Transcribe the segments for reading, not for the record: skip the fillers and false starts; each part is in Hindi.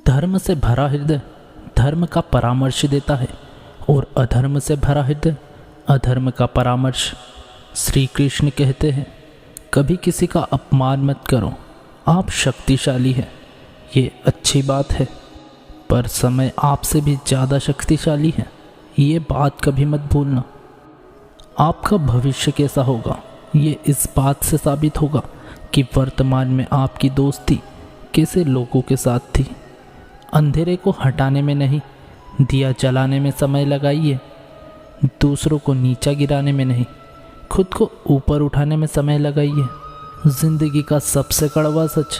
धर्म से भरा हृदय धर्म का परामर्श देता है और अधर्म से भरा हृदय अधर्म का परामर्श। श्री कृष्ण कहते हैं, कभी किसी का अपमान मत करो, आप शक्तिशाली हैं, ये अच्छी बात है, पर समय आपसे भी ज़्यादा शक्तिशाली है, ये बात कभी मत भूलना। आपका भविष्य कैसा होगा ये इस बात से साबित होगा कि वर्तमान में आपकी दोस्ती कैसे लोगों के साथ थी। अंधेरे को हटाने में नहीं, दिया जलाने में समय लगाइए। दूसरों को नीचा गिराने में नहीं, खुद को ऊपर उठाने में समय लगाइए। जिंदगी का सबसे कड़वा सच,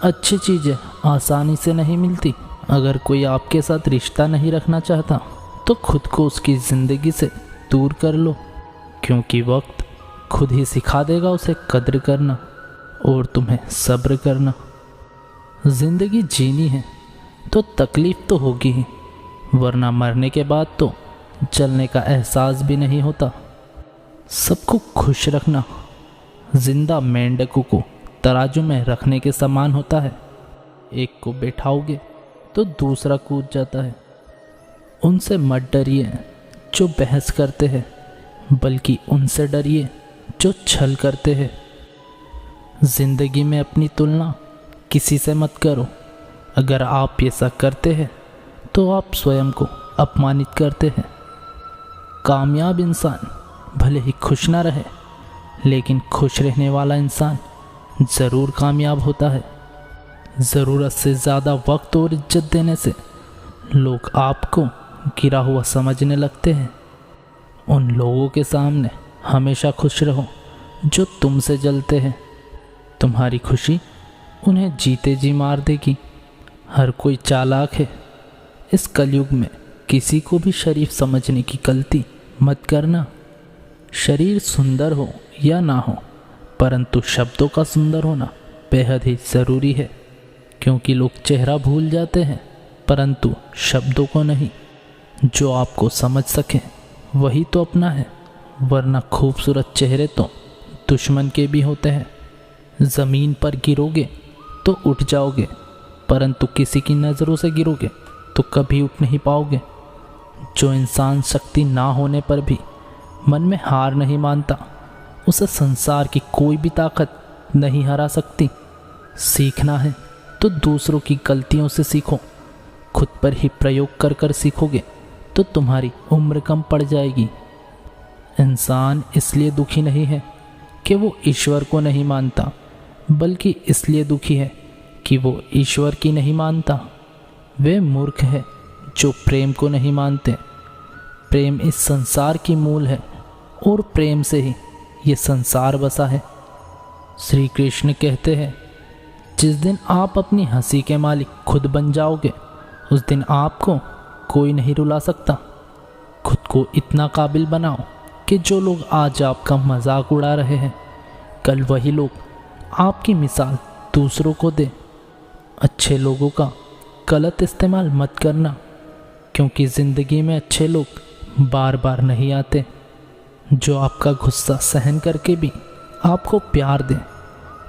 अच्छी चीज़ें आसानी से नहीं मिलती। अगर कोई आपके साथ रिश्ता नहीं रखना चाहता तो खुद को उसकी ज़िंदगी से दूर कर लो, क्योंकि वक्त खुद ही सिखा देगा उसे कद्र करना और तुम्हें सब्र करना। ज़िंदगी जीनी है तो तकलीफ़ तो होगी ही, वरना मरने के बाद तो जलने का एहसास भी नहीं होता। सबको खुश रखना जिंदा मेंढकों को तराजू में रखने के समान होता है। एक को बैठाओगे तो दूसरा कूद जाता है। उनसे मत डरिए जो बहस करते हैं, बल्कि उनसे डरिए जो छल करते हैं। जिंदगी में अपनी तुलना किसी से मत करो। अगर आप ऐसा करते हैं तो आप स्वयं को अपमानित करते हैं। कामयाब इंसान भले ही खुश ना रहे, लेकिन खुश रहने वाला इंसान ज़रूर कामयाब होता है। ज़रूरत से ज़्यादा वक्त और इज्जत देने से लोग आपको गिरा हुआ समझने लगते हैं। उन लोगों के सामने हमेशा खुश रहो जो तुमसे जलते हैं। तुम्हारी खुशी उन्हें जीते जी मार देगी। हर कोई चालाक है। इस कलयुग में किसी को भी शरीफ समझने की गलती मत करना। शरीर सुंदर हो या ना हो, परंतु शब्दों का सुंदर होना बेहद ही ज़रूरी है, क्योंकि लोग चेहरा भूल जाते हैं परंतु शब्दों को नहीं। जो आपको समझ सके वही तो अपना है, वरना खूबसूरत चेहरे तो दुश्मन के भी होते हैं। ज़मीन पर गिरोगे तो उठ जाओगे, परंतु किसी की नज़रों से गिरोगे तो कभी उठ नहीं पाओगे। जो इंसान शक्ति ना होने पर भी मन में हार नहीं मानता, उसे संसार की कोई भी ताकत नहीं हरा सकती। सीखना है तो दूसरों की गलतियों से सीखो। खुद पर ही प्रयोग कर कर सीखोगे तो तुम्हारी उम्र कम पड़ जाएगी। इंसान इसलिए दुखी नहीं है कि वो ईश्वर को नहीं मानता, बल्कि इसलिए दुखी है कि वो ईश्वर की नहीं मानता। वे मूर्ख है जो प्रेम को नहीं मानते। प्रेम इस संसार की मूल है और प्रेम से ही ये संसार बसा है। श्री कृष्ण कहते हैं, जिस दिन आप अपनी हंसी के मालिक खुद बन जाओगे, उस दिन आपको कोई नहीं रुला सकता। खुद को इतना काबिल बनाओ कि जो लोग आज आपका मजाक उड़ा रहे हैं, कल वही लोग आपकी मिसाल दूसरों को दे। अच्छे लोगों का गलत इस्तेमाल मत करना, क्योंकि ज़िंदगी में अच्छे लोग बार बार नहीं आते। जो आपका गुस्सा सहन करके भी आपको प्यार दे,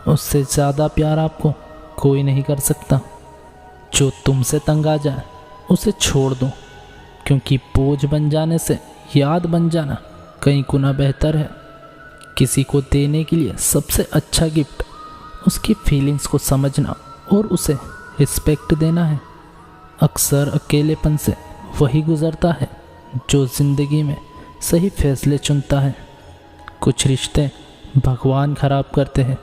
उससे ज़्यादा प्यार आपको कोई नहीं कर सकता। जो तुमसे तंग आ जाए उसे छोड़ दो, क्योंकि बोझ बन जाने से याद बन जाना कई गुना बेहतर है। किसी को देने के लिए सबसे अच्छा गिफ्ट उसकी फीलिंग्स को समझना और उसे रिस्पेक्ट देना है। अक्सर अकेलेपन से वही गुजरता है जो ज़िंदगी में सही फैसले चुनता है। कुछ रिश्ते भगवान खराब करते हैं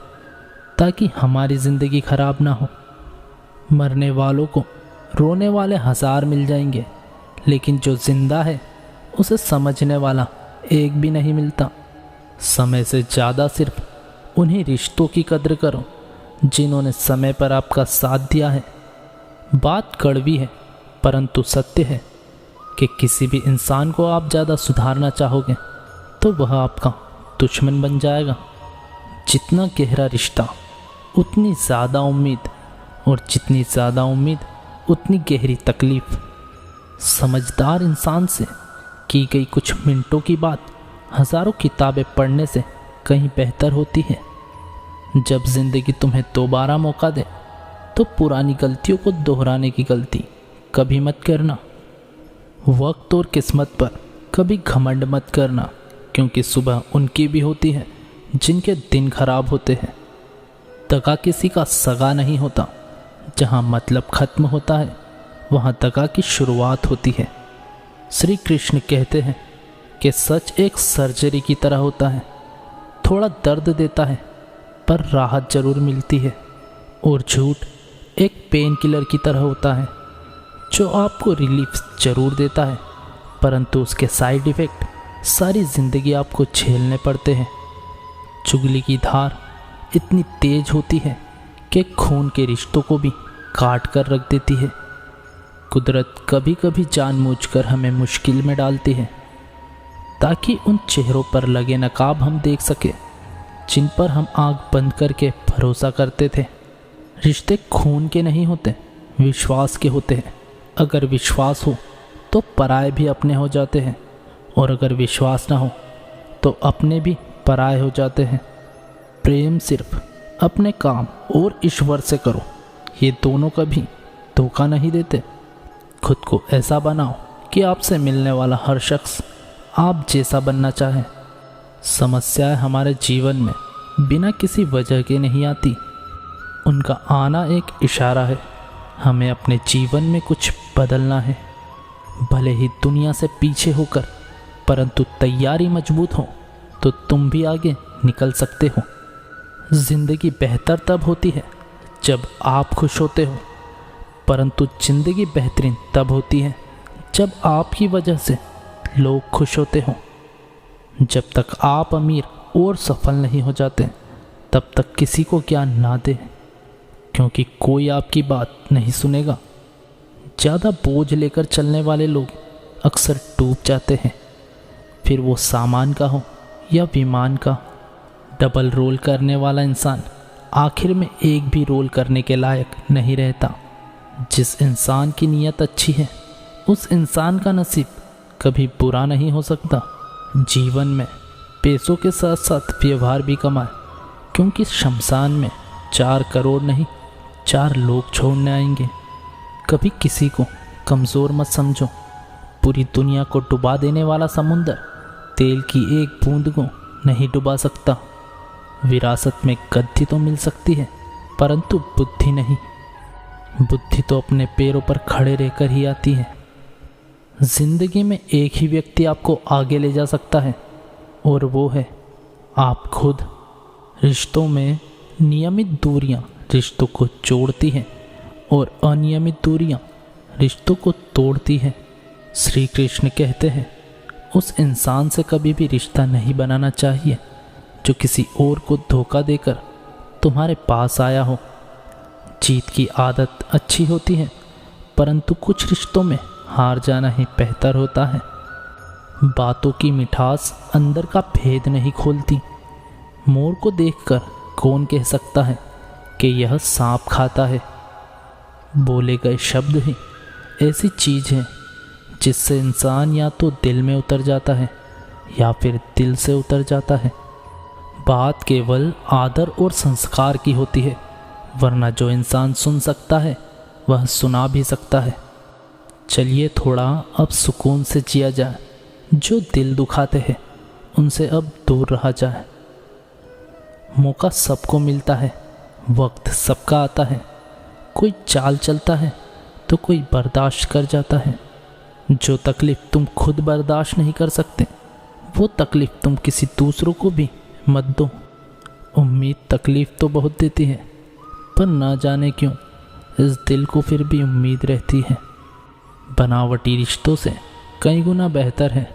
ताकि हमारी ज़िंदगी खराब ना हो। मरने वालों को रोने वाले हजार मिल जाएंगे, लेकिन जो जिंदा है उसे समझने वाला एक भी नहीं मिलता। समय से ज़्यादा सिर्फ उन्हीं रिश्तों की कद्र करो जिन्होंने समय पर आपका साथ दिया है। बात कड़वी है परंतु सत्य है कि किसी भी इंसान को आप ज़्यादा सुधारना चाहोगे तो वह आपका दुश्मन बन जाएगा। जितना गहरा रिश्ता उतनी ज़्यादा उम्मीद, और जितनी ज़्यादा उम्मीद उतनी गहरी तकलीफ़। समझदार इंसान से की गई कुछ मिनटों की बात हज़ारों किताबें पढ़ने से कहीं बेहतर होती है। जब ज़िंदगी तुम्हें दोबारा मौका दे तो पुरानी गलतियों को दोहराने की गलती कभी मत करना। वक्त और किस्मत पर कभी घमंड मत करना, क्योंकि सुबह उनकी भी होती है जिनके दिन खराब होते हैं। दगा किसी का सगा नहीं होता। जहाँ मतलब खत्म होता है वहाँ दगा की शुरुआत होती है। श्री कृष्ण कहते हैं कि सच एक सर्जरी की तरह होता है, थोड़ा दर्द देता है पर राहत जरूर मिलती है, और झूठ एक पेन किलर की तरह होता है जो आपको रिलीफ जरूर देता है, परंतु उसके साइड इफ़ेक्ट सारी ज़िंदगी आपको झेलने पड़ते हैं। चुगली की धार इतनी तेज होती है कि खून के रिश्तों को भी काट कर रख देती है। कुदरत कभी कभी जानबूझकर हमें मुश्किल में डालती है ताकि उन चेहरों पर लगे नकाब हम देख सके जिन पर हम आँख बंद करके भरोसा करते थे। रिश्ते खून के नहीं होते, विश्वास के होते हैं। अगर विश्वास हो तो पराये भी अपने हो जाते हैं, और अगर विश्वास ना हो तो अपने भी पराये हो जाते हैं। प्रेम सिर्फ अपने काम और ईश्वर से करो, ये दोनों कभी धोखा नहीं देते। खुद को ऐसा बनाओ कि आपसे मिलने वाला हर शख्स आप जैसा बनना चाहे। समस्याएं हमारे जीवन में बिना किसी वजह के नहीं आती, उनका आना एक इशारा है। हमें अपने जीवन में कुछ बदलना है, भले ही दुनिया से पीछे होकर, परंतु तैयारी मजबूत हो तो तुम भी आगे निकल सकते हो। ज़िंदगी बेहतर तब होती है जब आप खुश होते हो, परंतु ज़िंदगी बेहतरीन तब होती है जब आपकी वजह से लोग खुश होते हो। जब तक आप अमीर और सफल नहीं हो जाते तब तक किसी को ज्ञान ना दें, क्योंकि कोई आपकी बात नहीं सुनेगा। ज़्यादा बोझ लेकर चलने वाले लोग अक्सर डूब जाते हैं, फिर वो सामान का हो या विमान का। डबल रोल करने वाला इंसान आखिर में एक भी रोल करने के लायक नहीं रहता। जिस इंसान की नीयत अच्छी है उस इंसान का नसीब कभी बुरा नहीं हो सकता। जीवन में पैसों के साथ साथ व्यवहार भी कमाए, क्योंकि शमशान में 4 करोड़ नहीं 4 लोग छोड़ने आएंगे। कभी किसी को कमज़ोर मत समझो। पूरी दुनिया को डुबा देने वाला समुंदर तेल की एक बूंद को नहीं डुबा सकता। विरासत में गद्दी तो मिल सकती है, परंतु बुद्धि नहीं। बुद्धि तो अपने पैरों पर खड़े रहकर ही आती है। जिंदगी में एक ही व्यक्ति आपको आगे ले जा सकता है, और वो है आप खुद। रिश्तों में नियमित दूरियां रिश्तों को जोड़ती हैं, और अनियमित दूरियां रिश्तों को तोड़ती हैं। श्री कृष्ण कहते हैं, उस इंसान से कभी भी रिश्ता नहीं बनाना चाहिए जो किसी और को धोखा देकर तुम्हारे पास आया हो। जीत की आदत अच्छी होती है, परंतु कुछ रिश्तों में हार जाना ही बेहतर होता है। बातों की मिठास अंदर का भेद नहीं खोलती। मोर को देखकर कौन कह सकता है कि यह सांप खाता है। बोले गए शब्द ही ऐसी चीज़ है जिससे इंसान या तो दिल में उतर जाता है या फिर दिल से उतर जाता है। बात केवल आदर और संस्कार की होती है, वरना जो इंसान सुन सकता है वह सुना भी सकता है। चलिए थोड़ा अब सुकून से जिया जाए। जो दिल दुखाते हैं उनसे अब दूर रहा जाए। मौका सबको मिलता है, वक्त सबका आता है। कोई चाल चलता है तो कोई बर्दाश्त कर जाता है। जो तकलीफ़ तुम खुद बर्दाश्त नहीं कर सकते, वो तकलीफ़ तुम किसी दूसरों को भी मत दो। उम्मीद तकलीफ़ तो बहुत देती है, पर ना जाने क्यों इस दिल को फिर भी उम्मीद रहती है। बनावटी रिश्तों से कई गुना बेहतर है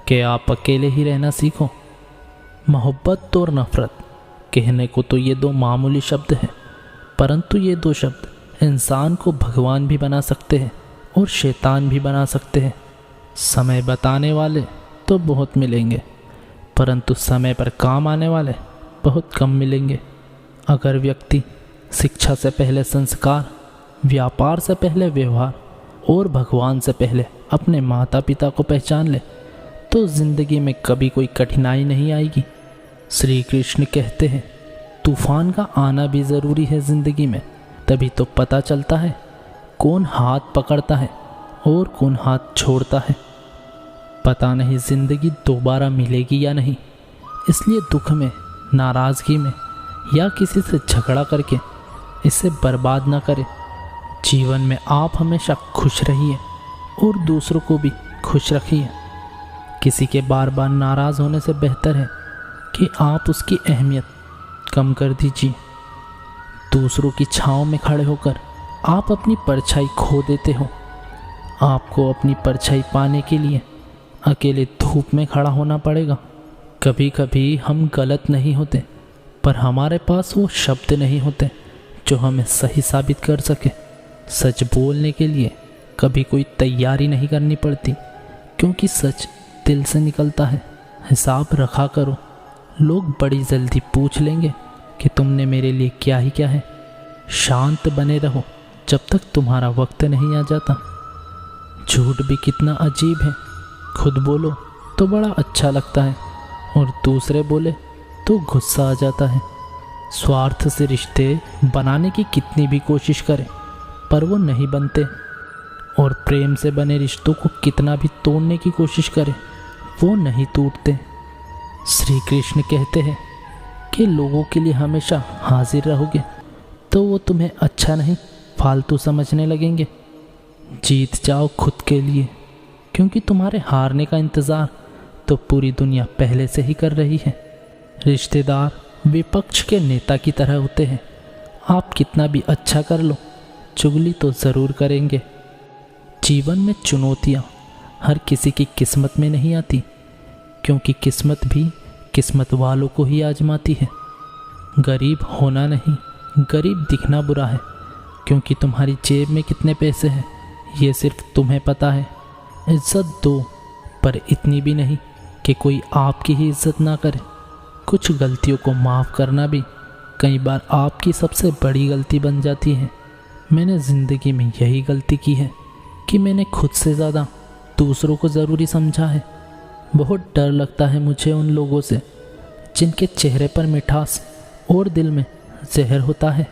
कि आप अकेले ही रहना सीखो। मोहब्बत और नफ़रत कहने को तो ये 2 मामूली शब्द हैं, परंतु ये 2 शब्द इंसान को भगवान भी बना सकते हैं और शैतान भी बना सकते हैं। समय बताने वाले तो बहुत मिलेंगे, परंतु समय पर काम आने वाले बहुत कम मिलेंगे। अगर व्यक्ति शिक्षा से पहले संस्कार, व्यापार से पहले व्यवहार और भगवान से पहले अपने माता पिता को पहचान ले, तो ज़िंदगी में कभी कोई कठिनाई नहीं आएगी। श्री कृष्ण कहते हैं, तूफान का आना भी ज़रूरी है ज़िंदगी में, तभी तो पता चलता है कौन हाथ पकड़ता है और कौन हाथ छोड़ता है। पता नहीं जिंदगी दोबारा मिलेगी या नहीं, इसलिए दुख में, नाराज़गी में या किसी से झगड़ा करके इसे बर्बाद ना करें। जीवन में आप हमेशा खुश रहिए और दूसरों को भी खुश रखिए। किसी के बार बार नाराज़ होने से बेहतर है कि आप उसकी अहमियत कम कर दीजिए। दूसरों की छाँव में खड़े होकर आप अपनी परछाई खो देते हो। आपको अपनी परछाई पाने के लिए अकेले धूप में खड़ा होना पड़ेगा। कभी कभी हम गलत नहीं होते, पर हमारे पास वो शब्द नहीं होते जो हमें सही साबित कर सके। सच बोलने के लिए कभी कोई तैयारी नहीं करनी पड़ती, क्योंकि सच दिल से निकलता है। हिसाब रखा करो, लोग बड़ी जल्दी पूछ लेंगे कि तुमने मेरे लिए क्या ही क्या है। शांत बने रहो जब तक तुम्हारा वक्त नहीं आ जाता। झूठ भी कितना अजीब है, खुद बोलो तो बड़ा अच्छा लगता है और दूसरे बोले तो गुस्सा आ जाता है। स्वार्थ से रिश्ते बनाने की कितनी भी कोशिश करें पर वो नहीं बनते, और प्रेम से बने रिश्तों को कितना भी तोड़ने की कोशिश करें वो नहीं टूटते। श्री कृष्ण कहते हैं कि लोगों के लिए हमेशा हाजिर रहोगे तो वो तुम्हें अच्छा नहीं फालतू समझने लगेंगे। जीत जाओ खुद के लिए, क्योंकि तुम्हारे हारने का इंतज़ार तो पूरी दुनिया पहले से ही कर रही है। रिश्तेदार विपक्ष के नेता की तरह होते हैं। आप कितना भी अच्छा कर लो, चुगली तो ज़रूर करेंगे। जीवन में चुनौतियाँ हर किसी की किस्मत में नहीं आती, क्योंकि किस्मत भी किस्मत वालों को ही आजमाती है। गरीब होना नहीं, गरीब दिखना बुरा है, क्योंकि तुम्हारी जेब में कितने पैसे हैं ये सिर्फ तुम्हें पता है। इज्जत दो, पर इतनी भी नहीं कि कोई आपकी ही इज्जत ना करे। कुछ गलतियों को माफ़ करना भी कई बार आपकी सबसे बड़ी गलती बन जाती है। मैंने ज़िंदगी में यही गलती की है कि मैंने खुद से ज़्यादा दूसरों को ज़रूरी समझा है। बहुत डर लगता है मुझे उन लोगों से जिनके चेहरे पर मिठास और दिल में जहर होता है।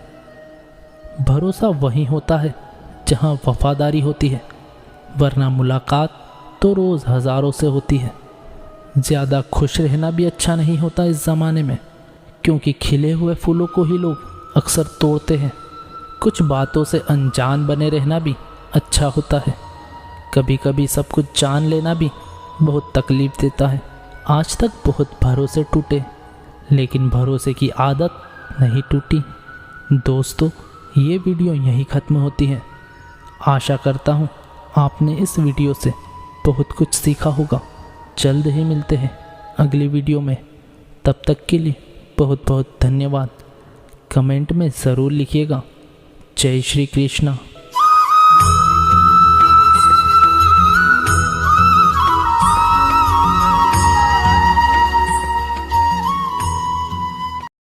भरोसा वहीं होता है जहाँ वफादारी होती है, वरना मुलाकात तो रोज़ हज़ारों से होती है। ज़्यादा खुश रहना भी अच्छा नहीं होता इस ज़माने में, क्योंकि खिले हुए फूलों को ही लोग अक्सर तोड़ते हैं। कुछ बातों से अनजान बने रहना भी अच्छा होता है। कभी कभी सब कुछ जान लेना भी बहुत तकलीफ़ देता है। आज तक बहुत भरोसे टूटे, लेकिन भरोसे की आदत नहीं टूटी। दोस्तों, ये वीडियो यहीं ख़त्म होती है। आशा करता हूँ आपने इस वीडियो से बहुत कुछ सीखा होगा। जल्द ही मिलते हैं अगली वीडियो में। तब तक के लिए बहुत बहुत धन्यवाद। कमेंट में ज़रूर लिखिएगा। जय श्री कृष्णा।